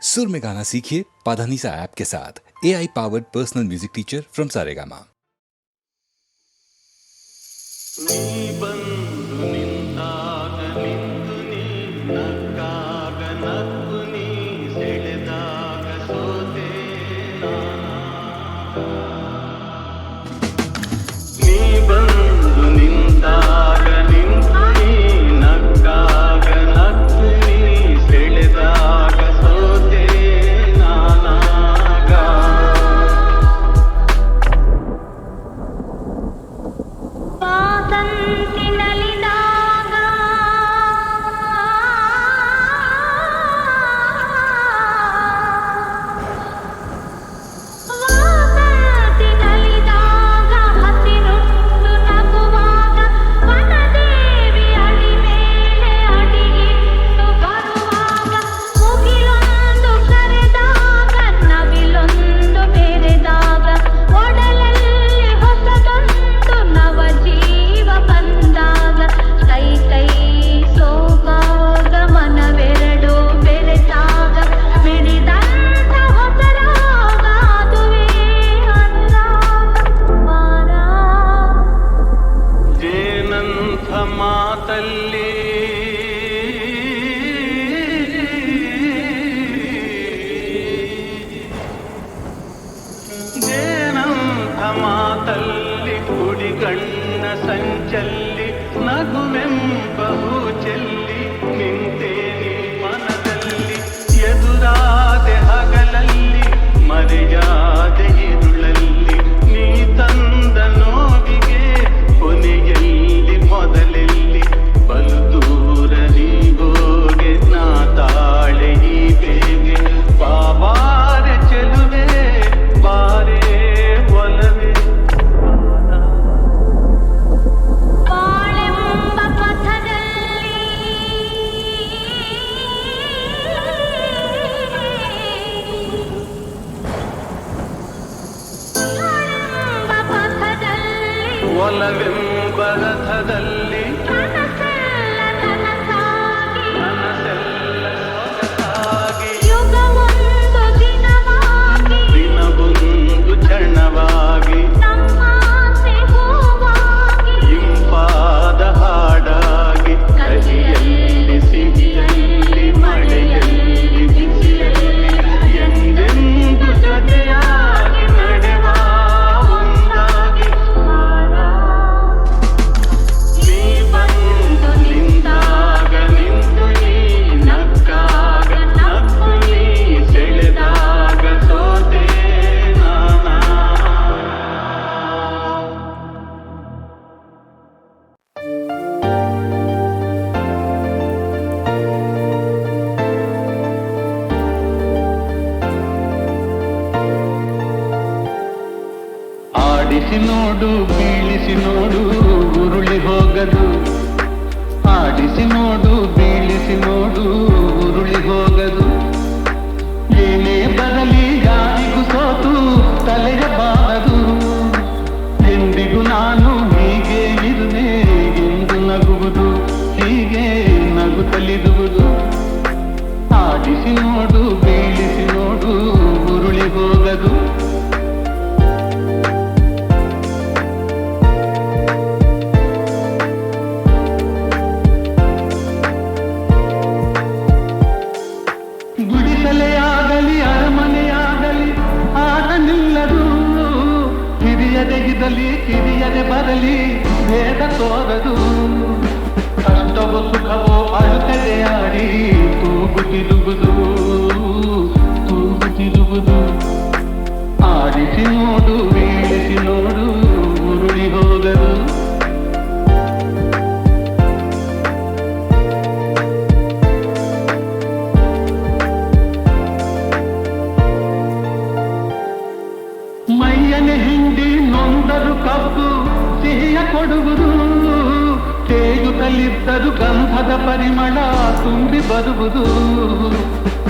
सुर में गाना सीखिए पाधानीसा ऐप के साथ। AI powered personal music teacher from Saregama. ಮಾತಲ್ಲಿ ಕುಡಿಗಣ್ಣ ಸಂಚಲ್ಲಿ ನಗುವೆಂಬಹು ಚೆಲ್ಲಿ ನಿಂತೇನೆ ಮನದಲ್ಲಿ ಎದುರಾದೆ ಹಗಲಲ್ಲಿ ಮರೆಯಾದೆ ಇರುಳಲ್ಲಿ ನೀ ತಂದ ನೋವಿಗೆ ಕೊನೆಯಲ್ಲಿ ಮೊದಲೆಲ್ಲಿ ಬಲು ದೂರ ನೀಗೋಗೆ ನಾ ತಾಳೆ ಈ ಬೇಗೆ ಬಾಬಾರೆ ಚೆಲುವೆ ಬಾರೆ ಒಲವೆ ಬಾಳೆಂಬ ಪಥದಲ್ಲಿ ಒಲವೆಂಬ ರಥದಲ್ಲಿ ಕನಸೆಲ್ಲ ನನಸಾಗಿ ಮನಸ್ಸೆಲ್ಲ ಸೊಗಸಾಗಿ ಯುಗವೊಂದು ದಿನವಾಗಿ ದಿನವೊಂದು ಕ್ಷಣವಾಗಿ ನಮ್ಮಾಸೆ ಹೂವಾಗಿ ಇಂಪಾದ ಹಾಡಾಗಿ ಕಹಿಯಲ್ಲಿ ಸಿಹಿಯಲ್ಲಿ ಮಳೆಯಲ್ಲಿ ಬಿಸಿಯಲ್ಲಿ ಎಂದೆಂದು ಜೊತೆಯಾಗಿ ನಡೆವ ಒಂದಾಗಿ ನೀ ಬಂದು ನಿಂತಾಗ ನಿಂತು ನೀ ನಕ್ಕಾಗ ನಕ್ಕು ನೀ ಸೆಳೆದಾಗ ಸೋತೆ ನಾನಾ ಆಡಿಸಿ ನೋಡು ಬೀಳಿಸಿ ನೋಡು ಉರುಳಿ ಹೋಗದು ಆಡಿಸಿ ನೋಡು ಬೀಳಿಸಿ ನೋಡು ಉರುಳಿ ಹೋಗದು ಏನೇ ಬರಲಿ ಯಾರಿಗೂ ಸೋತು ತಲೆಯ ಬಾರದು ಎಂದಿಗೂ ನಾನು ಹೀಗೆ ಇರುವೆ ಎಂದು ನಗುವುದು ಹೀಗೆ ನಗುತ್ತಲಿರುವುದು ಆಡಿಸಿ ನೋಡು ಬೀಳಿಸಿ ನೋಡು ಉರುಳಿ ಹೋಗದು ಗುಡಿಸಲೆಯಾಗಲಿ ಅರಮನೆಯಾಗಲಿ ಆಟ ನಿಲ್ಲದು ಹಿರಿಯದೆ ಕಿರಿಯದೆ ಬರಲಿ ಭೇದ ತೋರದು ಕಷ್ಟವೋ ಸುಖವೋ ಅಳುತ್ತದೆ ಆಡಿ ತೂಗುತ್ತಿರುವುದು ತೂಗುತ್ತಿರುವುದು ಆಡಿಸಿ ನೋಡು ಬೀಳಿಸಿ ನೋಡು ಉರುಳಿ ಹೋಗದು ಮೈಯನೆ ಹಿಂಡಿ ನೊಂದರು ಕಬ್ಬು ಸಿಹಿಯ ಕೊಡುವುದು ತೇಗುತ್ತಲಿದ್ದರು ಗಂಧದ ಪರಿಮಳ ತುಂಬಿ ಬರುವುದು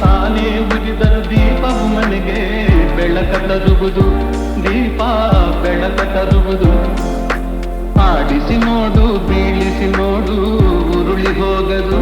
ತಾನೇ ಉರಿದರು ದೀಪವು ಮನೆಗೆ ಬೆಳಕ ತರುವುದು ದೀಪ ಬೆಳಕ ತರುವುದು ಆಡಿಸಿ ನೋಡು ಬೀಳಿಸಿ ನೋಡು ಉರುಳಿ ಹೋಗದು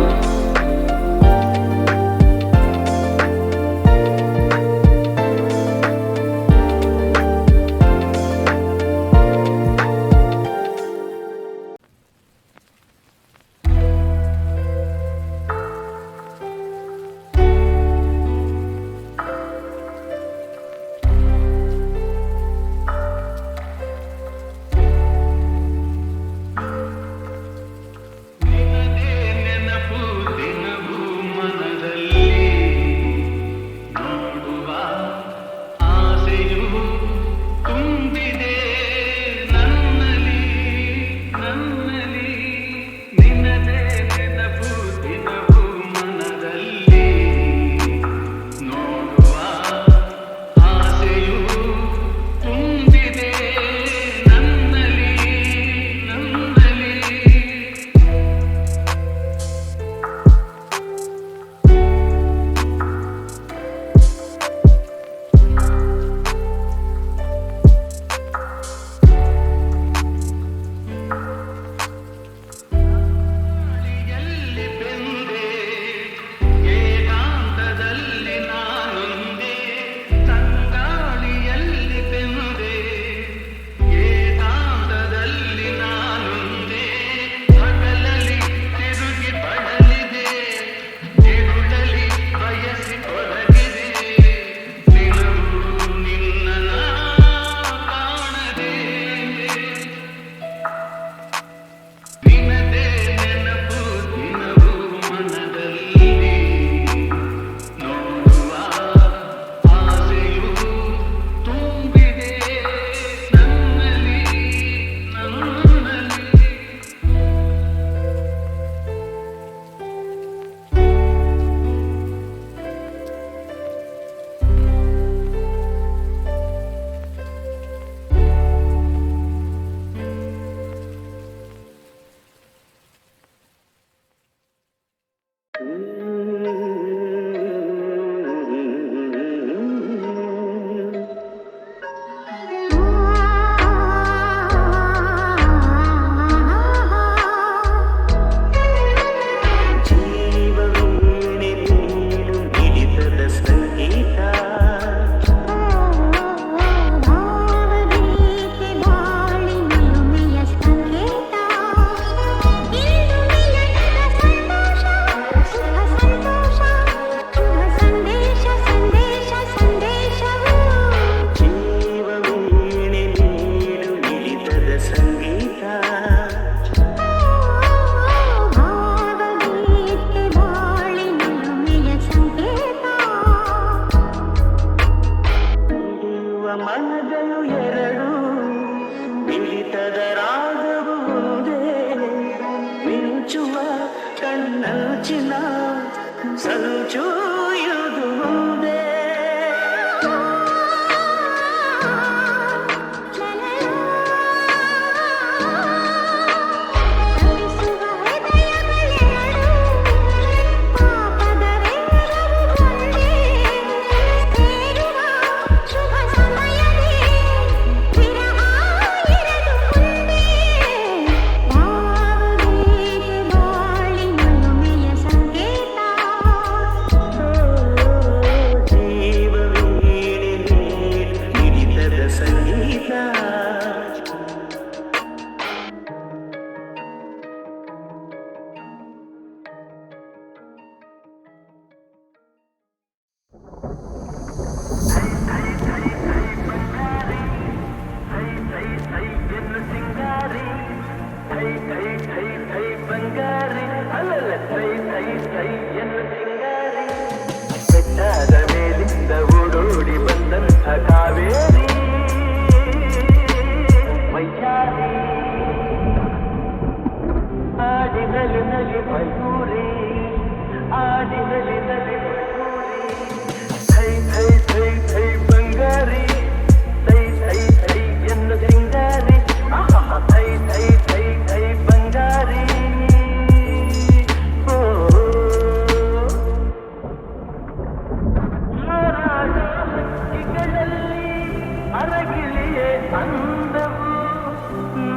ಅಂದವು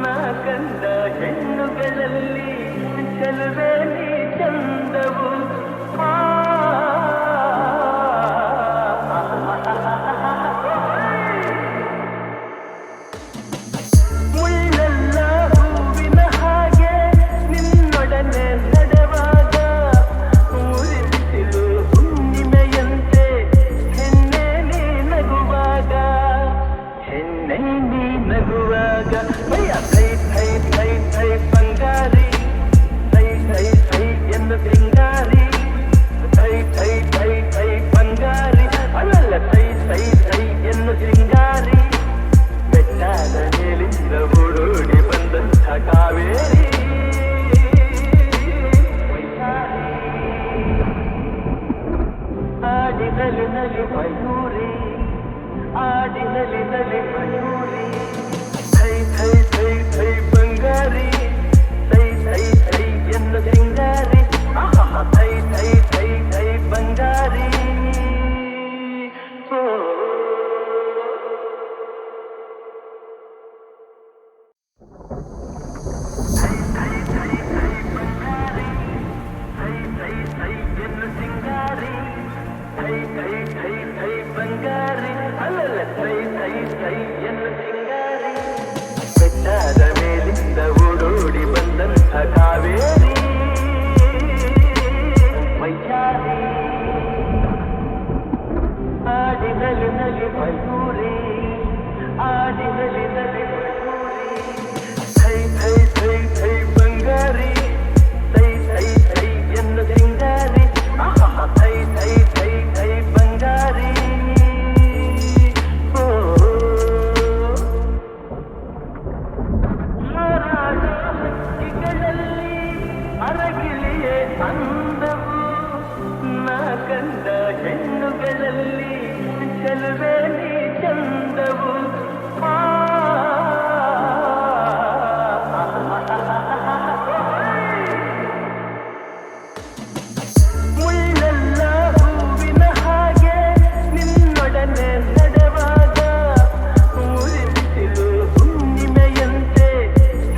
ನಾ ಕಂಡ ಹೆಣ್ಣುಗಳಲ್ಲಿ ಚೆಲುವೆ ನೀ ಚಂದವು ಮುಳ್ಳೆಲ್ಲ ಹೂವಿನ ಹಾಗೆ ನಿನ್ನೊಡನೆ ನಡೆವಾಗ ಮುರಿಬಿಸಿಲು ಹುಣ್ಣಿಮೆಯಂತೆ ಹೆಣ್ಣೆ ನೀ ನಗುವಾಗ ಹೆಣ್ಣೆ ನೀ ನಗುವಾಗ ಭಯ ಥೈ ಥೈ ಥೈ ಥೈ ಬಂಗಾರಿ ಥೈ ಥೈ ಥೈ ಎಂದು ಸಿಂಗಾರಿ ಥೈ ಥೈ ಥೈ ಥೈ ಬಂಗಾರಿ ಅಲ್ಲಲ್ಲ ಥೈ ಥೈ ಥೈ ಎಂದು ಸಿಂಗಾರಿ ಬೆಟ್ಟಾದ ಮೇಲಿಂದ ಓಡೋಡಿ ಬಂದಂಥ ಕಾವೇರಿ ಆಡಿನಲಿ ನಲಿ ಮಯೂರಿ ಆಡಿನಲಿ ನಲಿ ಮಯೂರಿ ಥೈ ಥೈ ಥೈ ಥೈ ಬಂಗಾರಿ ಥೈ ಥೈ ಥೈ ಎಂದು ಸಿಂಗಾರಿ ಥೈ ಥೈ ಥೈ ಥೈ ಬಂಗಾರಿ ಬಂಗಾರಿ ಅಲ್ಲಲ್ಲ ಥೈ ಥೈ ಥೈ ಎಂದು ಸಿಂಗಾರಿ ಬೆಟ್ಟದ ಮೇಲಿಂದ ಓಡೋಡಿ ಬಂದಂಥ ಕಾವೇರಿ ವೈಚಾರಿ ಆಡಿನಲಿ ನಲಿ ಮಯೂರಿ ಆಡಿನಲಿ ನಲಿ ಮಯೂರಿ ಥೈ ಥೈ ಥೈ ಥೈ ಬಂಗಾರಿ ಥೈ ಥೈ ಥೈ ಎಂದು ಸಿಂಗಾರಿ ಥೈ ಥೈ ಥೈ ಥೈ ಬಂಗಾರಿ ಅರಗಿಲಿಯೇ ಅಂದವು ನಾ ಕಂಡ ಹೆಣ್ಣುಗಳಲ್ಲಿ ಚೆಲುವೆ ನೀ ಚಂದವು ಮುಳ್ಳೆಲ್ಲ ಹೂವಿನ ಹಾಗೆ ನಿನ್ನೊಡನೆ ನಡೆವಾಗ ಮುರಿಬಿಸಿಲು ಹುಣ್ಣಿಮೆಯಂತೆ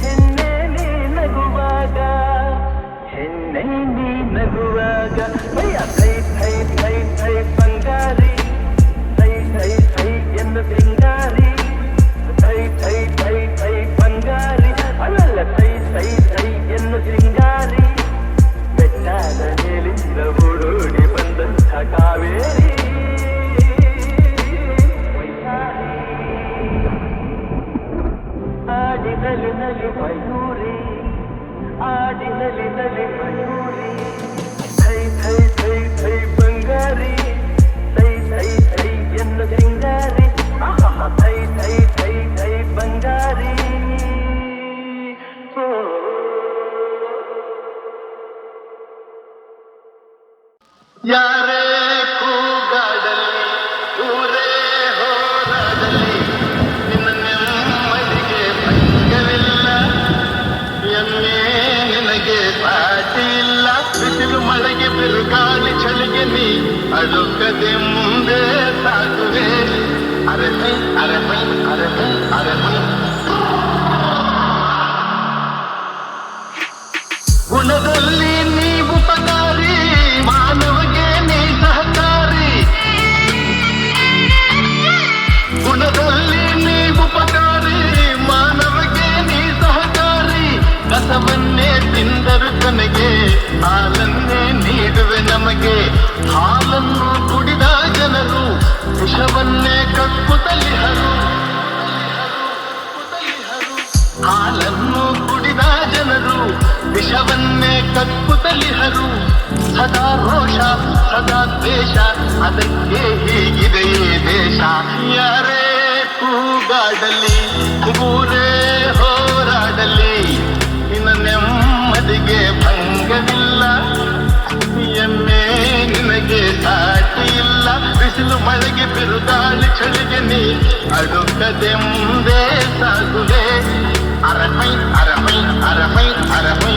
ಹೆಣ್ಣೆ ನೀ ನಗುವಾಗ ಹೆಣ್ಣೆ ನೀ ನಗುವಾಗ ಭಯ ಥೈ ಥೈ ಥೈ ಥೈ ಬಂಗಾರಿ ಥೈ ಥೈ ಥೈ ಎಂದು ಸಿಂಗಾರಿ ಥೈ ಥೈ ಥೈ ಥೈ ಬಂಗಾರಿ ಅಲ್ಲಲ್ಲ ಥೈ ಥೈ ಥೈ ಎಂದು ಸಿಂಗಾರಿ ಬೆಟ್ಟದ ಮೇಲಿಂದ ಓಡೋಡಿ ಬಂದಂಥ ಕಾವೇರಿ ಆಡಿನಲಿ ನಲಿ ಮಯೂರಿ ಆಡಿನಲಿ ನಲಿ ಮಯೂರಿ ಥೈ ಥೈ ಥೈ ಥೈ ಬಂಗಾರಿ ಥೈ ಥೈ ಥೈ ಎಂದು ಸಿಂಗಾರಿ ಥೈ ಥೈ ಥೈ ಥೈ ಬಂಗಾರಿ ಯಾರೇ ಕೂಗಾಡಲಿ ಊರೇ ಹೋರಾಡಲಿ ನಿನ್ನ ನೆಮ್ಮದಿಗೆ ಭಂಗವಿಲ್ಲ ಎಮ್ಮೆ ನಿನಗೆ ಸಾಟಿ ಇಲ್ಲ ಬಿಸಿಲು ಮಳೆಗೆ ಬಿರುಗಾಳಿ ಚಳಿಗೆ ನೀ ಅಡುಕದೆ ಮುಂದೆ ಸಾಗುವೆ ಅರೆಮೈ ಅರೆಮೈ ಅರೆಮೈ ಅರೆಮೈ ಗುಣದಲ್ಲಿ ನೀವು ಉಪಕಾರಿ ಮಾನವಗೆ ನೀ ಸಹಕಾರಿ ಗುಣದಲ್ಲಿ ನೀವು ಉಪಕಾರಿ ಮಾನವಗೆ ನೀ ಸಹಕಾರಿ ಕಸವನ್ನೇ ತಿಂದರು ಕೊನೆಗೆ ಹಾಲನ್ನೇ ನೀಡುವೆ ನಮಗೆ ಹಾಲನ್ನು ಕುಡಿದ ಜನರು ವಿಷವನ್ನೇ ಕಕ್ಕುತ್ತಲಿಹರು ಹಾಲನ್ನು ಕುಡಿದ ಜನರು ವಿಷವನ್ನೇ ಕಕ್ಕುತ್ತಲಿಹರು ಸದಾ ರೋಷ ಸದಾ ದ್ವೇಷ ಅದಕ್ಕೆ ಹೀಗಿದೆಯೇ ದೇಶ ಯಾರೇ ಕೂಗಾಡಲಿ ಊರೇ ಹೋರಾಡಲಿ ನಿನ್ನ ನೆಮ್ಮದಿಗೆ ಭಂಗವಿಲ್ಲ ಎಮ್ಮೆ ನಿನಗೆ ಸಾಟಿ ಇಲ್ಲ ಬಿಸಿಲು ಮಳೆಗೆ ಬಿರುಗಾಳಿ ಚಳಿಗೆ ನೀ ಅಡುಕದೆ ಮುಂದೆ ಸಾಗುವೆ ಅರಮೈ ಅರಮೈ ಅರಮೈ ಅರಮೈ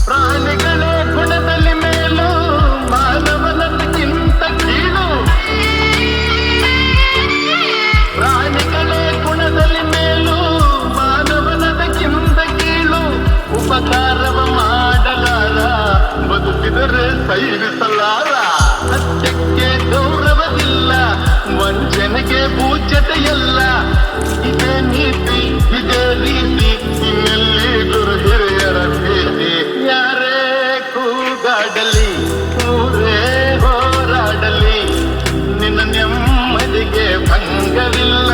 ಪ್ರಾಣಿಗಳೇ ಗುಣದಲ್ಲಿ ಮೇಲು ಮಾನವನಕ್ಕಿಂತ ಕೀಳು ಆದರೆ ಸೈರಿಸಲಾರ. ಸತ್ಯಕ್ಕೆ ಗೌರವವಿಲ್ಲ, ವಂಚನೆಗೆ ಪೂಜ್ಯತೆಯಲ್ಲ. ಇದೇ ನೀತಿ, ಇದೇ ರೀತಿ, ಇನ್ನೆಲ್ಲಿ ಗುರು ಹಿರಿಯರ ಭೇಟಿ. ಯಾರೇ ಕೂಗಾಡಲಿ, ಊರೇ ಹೋರಾಡಲಿ, ನಿನ್ನ ನೆಮ್ಮದಿಗೆ ಭಂಗವಿಲ್ಲ.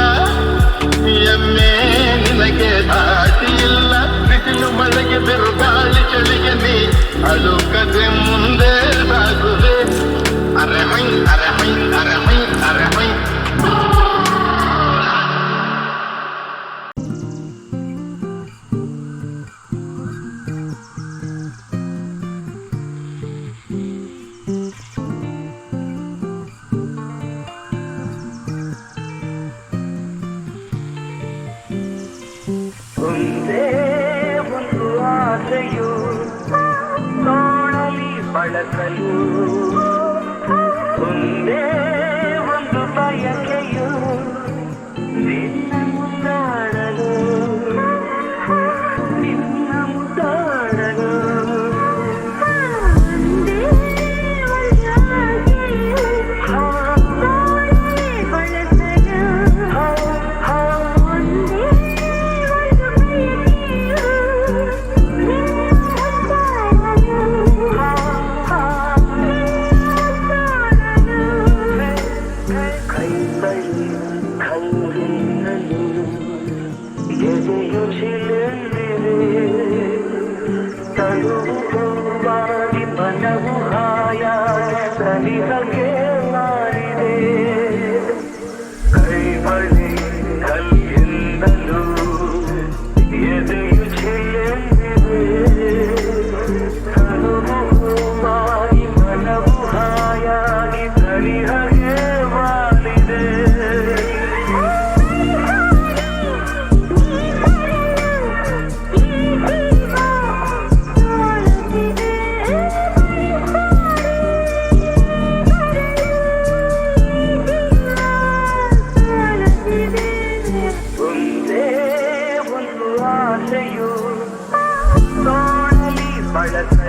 ಎಮ್ಮೆ ನಿನಗೆ ದಾಟಿಯಿಲ್ಲ. ಬಿಸಿಲು ಮಳೆಗೆ ಬಿರುಗಾಳಿ ಚಳಿಗೆ ನೀ ಅಳುಕದೆ ಮುಂದೆ ಸಾಗುವೆ. ಅರೆಮೈ ಅರೆಮೈ ಅರೆಮೈ ಅರೆಮೈ. ಒಂದೇ ಒಂದು ಆಸೆಯು ತೋಳಲಿ ಬಳಸಲು, ಒಂದೇ ಒಂದು ಬಯಕೆಯು ನಿನ್ನ ಮುದ್ದಾಡಲು, ನಿನ್ನ ಮುದ್ದಾಡಲು. ತನುವಾಗಿ ಮನವು ಹಾಯಾಗಿ ಸನಿಹಗೆ ಮಾರಿದೆ. ಕೈ ಬಳಿ ಕಲ್ಲಿಂದಲೂ ಎದೆಯು ಚಿಲೆಂದಿದೆ. ತನುವಾಗಿ ಮನವು ಹಾಯಾಗಿ ಸನಿಹಗೆ ಮಾರಿದೆ. ಒಂದೇ ಒಂದು ಆಸೆಯು ತೋಳಲಿ ಬಳಸ